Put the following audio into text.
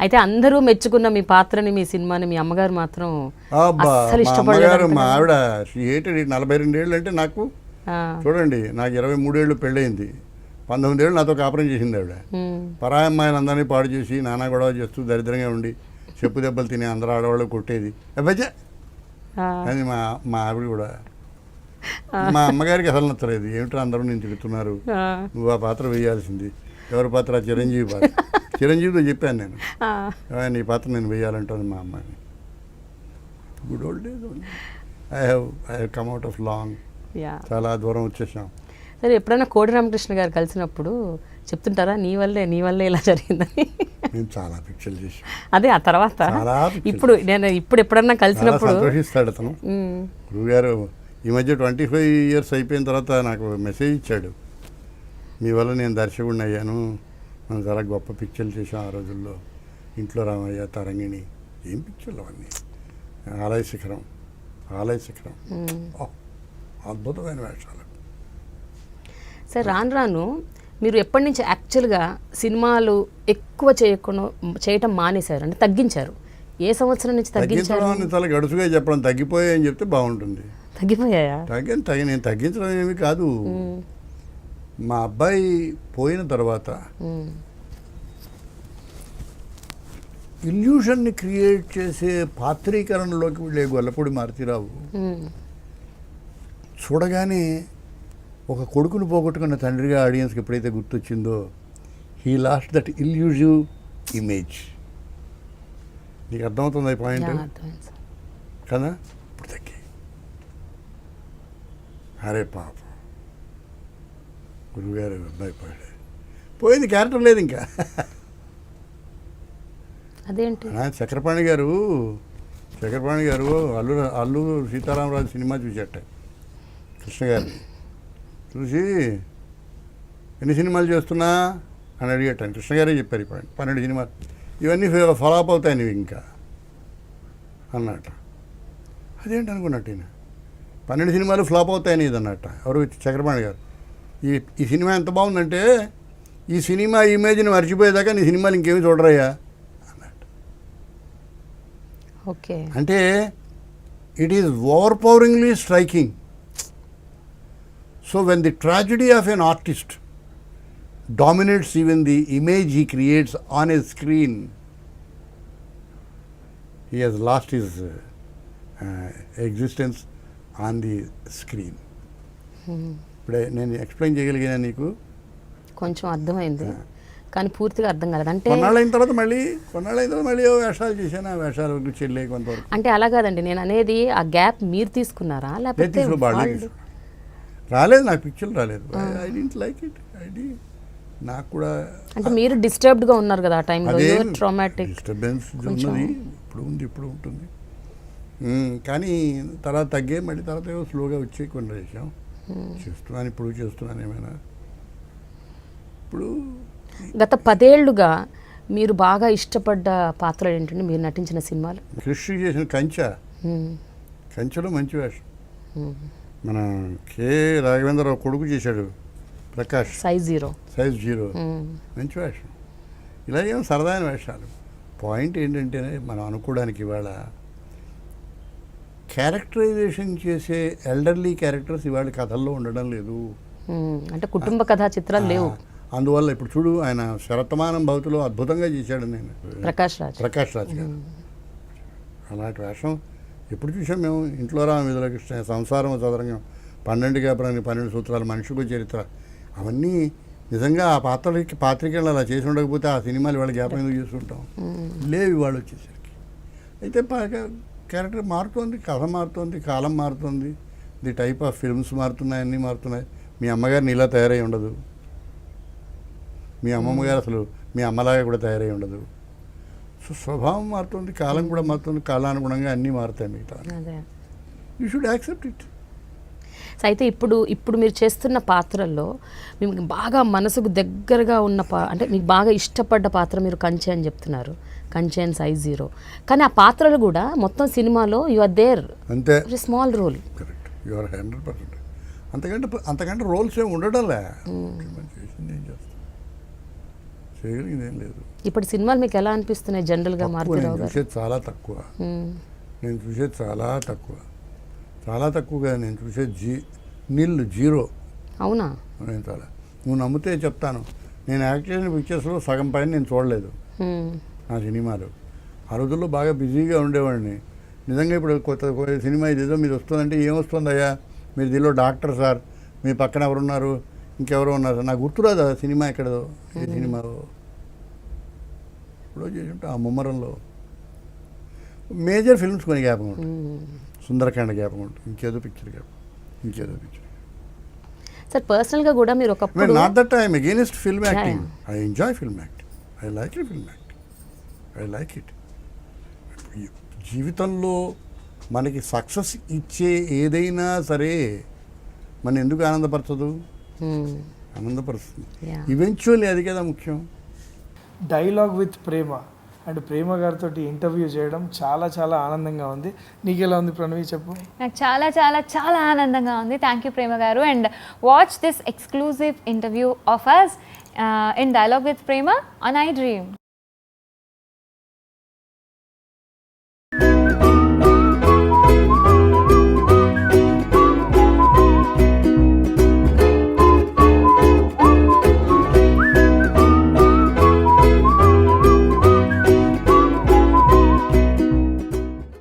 అయితే అందరూ మెచ్చుకున్న మీ పాత్రని, మీ సినిమాని మీ అమ్మగారు మాత్రం అస్సలు ఇష్టపడలేదు. మా ఆవిడ 42 ఏళ్ళు అంటే నాకు చూడండి, నాకు 23 ఏళ్ళు పెళ్ళయింది, 19 ఏళ్ళు నాతో కాపురం చేసింది ఆవిడ. పరాయి అమ్మాయిని అందరినీ పాడు చేసి నానా గొడవ చేస్తూ దరిద్రంగా ఉండి చెప్పు దెబ్బలు తిని అందరూ ఆడవాళ్ళు కొట్టేది అబ్బాయి అది మా ఆవిడ కూడా. మా అమ్మగారికి అసలు నచ్చలేదు. ఏమిటో అందరూ నేను తిడుతున్నారు, నువ్వు ఆ పాత్ర వేయాల్సింది. ఎవరి పాత్ర? చిరంజీవి పాత్ర. చిరంజీవితో చెప్పాను నేను, నీ పాత్ర నేను వేయాలంటుంది మా అమ్మాయిని. Good old days. I have come out of long, చాలా దూరం వచ్చేసాం. సరే, ఎప్పుడైనా కోడి రామకృష్ణ గారు కలిసినప్పుడు చెప్తుంటారా నీ వల్లే ఇలా జరిగిందని? నేను చాలా పిక్చర్లు చేశాను. అదే ఆ తర్వాత ఇప్పుడు ఎప్పుడన్నా కలిసినప్పుడు సంతోషిస్తాడు అతను. గురువుగారు ఈ మధ్య 25 years అయిపోయిన తర్వాత నాకు మెసేజ్ ఇచ్చాడు, మీ వల్ల నేను దర్శకుడిని అయ్యాను, మనం చాలా గొప్ప పిక్చర్లు చేసాం ఆ రోజుల్లో, ఇంట్లో రామయ్య, తరంగిణి, ఏం పిక్చర్లు అవన్నీ, ఆలయ శిఖరం, అద్భుతమైన వేషాలు. సరే, రాను మీరు ఎప్పటి నుంచి యాక్చువల్గా సినిమాలు ఎక్కువ చేయటం మానేశారు, అంటే తగ్గించారు? ఏ సంవత్సరం నుంచి తగ్గించారు? చాలా గడుసుగా చెప్పడం, తగ్గిపోయాయని చెప్తే బాగుంటుంది. తగ్గిపోయాయా? నేను తగ్గించడం ఏమి కాదు. మా అబ్బాయి పోయిన తర్వాత ఇల్యూషన్ని క్రియేట్ చేసే పాత్రీకరణలోకి వెళ్ళే గొల్లపూడి మారుతీరావు చూడగానే ఒక కొడుకును పోగొట్టుకున్న తండ్రిగా ఆడియన్స్కి ఎప్పుడైతే గుర్తొచ్చిందో, he lost that elusive image. నీకు అర్థమవుతుంది ఈ పాయింట్ కదా? ఇప్పుడు తగ్గి అరే పాప గురువుగారు అబ్బాయి పోయింది, క్యారెక్టర్ లేదు ఇంకా. అదేంటి? చక్రపాణి గారు అల్లు సీతారామరాజు సినిమా చూసేట కృష్ణ గారిని చూసి, ఎన్ని సినిమాలు చేస్తున్నా అని అడిగేటాను. కృష్ణ గారే చెప్పారు, 12 సినిమాలు, ఇవన్నీ ఫాలోఅప్ అవుతాయి నువ్వు ఇంకా అన్నట్ట. అదేంటి అనుకున్నట్టు, 12 సినిమాలు ఫ్లాప్ అవుతాయని ఇది అన్నట్ట. ఎవరు? చక్రపాణి గారు. ఈ సినిమా ఎంత బాగుందంటే, ఈ సినిమా ఇమేజ్ని మర్చిపోయేదాకా నీ సినిమాలు ఇంకేమీ చూడరయ్యా అన్నట్టు. ఓకే, అంటే it is overpoweringly striking. So when the tragedy of an artist dominates even the image he creates on a screen, he has lost his existence on the screen. ఇప్పుడే నేను explain చేయగలిగినా నీకు? కొంచెం అర్థమైంది, కానీ పూర్తిగా అర్థం కాలేదు. అంటే కొన్నాళ్ళైన తర్వాత మళ్ళీ వేషాలు చేశాను, ఆ వేషాలు చెల్లే కొంతవరకు. అంటే అలా కాదండి, నేను అనేది ఆ గ్యాప్ మీరు తీసుకున్నారా లేకపోతే? రాలేదు, నాకు పిక్చర్లు రాలేదు. I don't like it. నాకు కూడా అంటే మీరు డిస్టర్బ్డ్గా ఉన్నారు కదా ఆ టైంలో, ట్రామాటిక్ డిస్టర్బెన్స్ ఉన్నది, ఇప్పుడు ఉంటుంది. కానీ తర్వాత తగ్గే, మళ్ళీ తర్వాత స్లోగా వచ్చి కొన్ని చేసాం, చేస్తున్నాను ఏమైనా. ఇప్పుడు గత 10 ఏళ్లుగా మీరు బాగా ఇష్టపడ్డ పాత్రలు ఏంటంటే మీరు నటించిన సినిమాలు? కృష్ణ చేసిన కంచెలో మంచి వేషం. మన కె రాఘవేంద్రరావు కొడుకు చేశాడు, ప్రకాష్, సైజ్ జీరో, మంచి వేషం. ఇలా ఏమో సరదాయిన వేషాలు. పాయింట్ ఏంటంటే, మనం అనుకోవడానికి ఇవాళ క్యారెక్టరైజేషన్ చేసే ఎల్డర్లీ క్యారెక్టర్స్ ఇవాళ కథల్లో ఉండడం లేదు. అంటే కుటుంబ కథా చిత్రాలు లేవు. అందువల్ల ఇప్పుడు చూడు, ఆయన శరతమానం భవతిలో అద్భుతంగా చేశాడు. నేను ప్రకాష్ రాజ్ గారు అలాంటి వేషం ఎప్పుడు చూసాం మేము? ఇంట్లో రామ విధుల కృష్ణ, సంసారం చదరంగం, 12 కాపురానికి 12 సూత్రాలు, మనిషికి చరిత్ర, అవన్నీ నిజంగా ఆ పాత్రికలు అలా చేసి ఉండకపోతే ఆ సినిమాలు ఇవాళ జ్ఞాపకం ఎందుకు చేస్తుంటాం? లేవు ఇవాళ వచ్చేసరికి. అయితే క్యారెక్టర్ మారుతోంది, కథ మారుతోంది, కాలం మారుతోంది, ది టైప్ ఆఫ్ ఫిల్మ్స్ మారుతున్నాయి, అన్నీ మారుతున్నాయి. మీ అమ్మగారిని ఇలా తయారై ఉండదు, మీ అమ్మమ్మ గారు అసలు మీ అమ్మలాగా కూడా తయారై ఉండదు. సో స్వభావం మారుతుంది, కాలం కూడా మారుతుంది, కాలానుగుణంగా అన్నీ మారుతాయి. మిగతా యూ షుడ్ యాక్సెప్ట్ ఇట్. అయితే ఇప్పుడు మీరు చేస్తున్న పాత్రల్లో మీకు బాగా మనసుకు దగ్గరగా ఉన్న అంటే మీకు బాగా ఇష్టపడ్డ పాత్ర మీరు కంచె అని చెప్తున్నారు, కంచె అండ్ సైజ్ జీరో. కానీ ఆ పాత్రలు కూడా మొత్తం సినిమాలో యు ఆర్ దేర్, అంతే, small role. Correct, you are 100%. అంతకంటే రోల్స్ ఏమి ఉండడంలే, చేసింది ఏం చేస్తాం, చేయగలిగింది ఏం లేదు. ఇప్పుడు సినిమాలు మీకు ఎలా అనిపిస్తున్నాయి జనరల్గా తక్కువ, మారుతిరావు నేను గారు? చూసేది చాలా తక్కువ. నేను చూసేది చాలా తక్కువ, చాలా తక్కువగా. నేను చూసేది జీరో. అవునా? నేను చాలా, నువ్వు నమ్మితే చెప్తాను, నేను యాక్ట్ చేసిన పిక్చర్స్లో సగం పైన నేను చూడలేదు నా సినిమాలు. ఆ రోజుల్లో బాగా బిజీగా ఉండేవాడిని. నిజంగా ఇప్పుడు కొత్త సినిమా ఇదేదో మీరు వస్తుందంటే ఏమొస్తుందయ్యా, మీరు దీనిలో డాక్టర్ సార్, మీ పక్కన ఎవరున్నారు, ఇంకెవరో ఉన్నారు సార్, నాకు గుర్తురాదు ఆ సినిమా ఎక్కడదో, ఏ సినిమా ఇప్పుడు చేసి ఉంటే ఆ ముమ్మరంలో మేజర్ ఫిల్మ్స్ కొన్ని జ్ఞాపకం ఉంటుంది. సుందరకాండ జ్ఞాపకం ఉంటుంది, ఇంకేదో పిక్చర్ సార్ పర్సనల్గా కూడా మీరు ఒకప్పుడు not that I'm against film acting. I enjoy film acting, I like it. జీవితంలో మనకి సక్సెస్ ఇచ్చే ఏదైనా సరే మన ఎందుకు ఆనందపరచదు? ఆనందపరుస్తుంది. Yeah. ఈవెన్చువల్లీ అది కదా ముఖ్యం. డైలాగ్ విత్ ప్రేమ అండ్ ప్రేమ గారితో ఇంటర్వ్యూ చేయడం చాలా చాలా ఆనందంగా ఉంది. నీకు ఎలా ఉంది ప్రణవి, చెప్పు? నాకు చాలా చాలా చాలా ఆనందంగా ఉంది. థ్యాంక్ యూ ప్రేమ గారు. And watch this exclusive interview of us in dialogue with Prema on I dream.